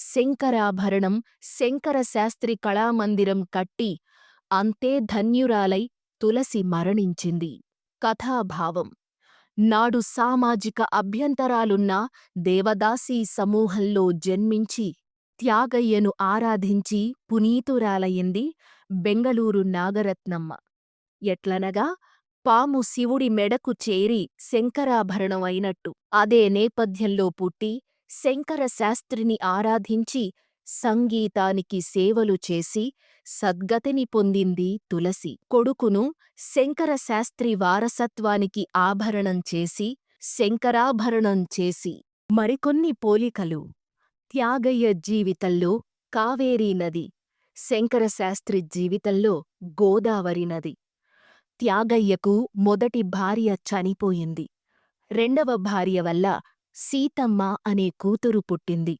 శంకరాభరణం శంకర శాస్త్రి కళామందిరం కట్టి అంతే ధన్యురాలై తులసి మరణించింది. కథాభావం: నాడు సామాజిక అభ్యంతరాలున్న దేవదాసీ సమూహంలో జన్మించి త్యాగయ్యను ఆరాధించి పునీతురాలయింది బెంగళూరు నాగరత్నమ్మ. ఎట్లనగా పాము శివుడి మెడకు చేరి శంకరాభరణం అయినట్టు అదే నేపథ్యంలో పుట్టి శంకర శాస్త్రిని ఆరాధించి సంగీతానికి సేవలు చేసి సద్గతిని పొందింది తులసి. కొడుకును శంకర శాస్త్రి వారసత్వానికి ఆభరణం చేసి శంకరాభరణం చేసి. మరికొన్ని పోలికలు: త్యాగయ్య జీవితంలో కావేరీ నది, శంకరశాస్త్రి జీవితంలో గోదావరి నది. త్యాగయ్యకు మొదటి భార్య చనిపోయింది. రెండవ భార్య వల్ల సీతమ్మ అనే కూతురు పుట్టింది.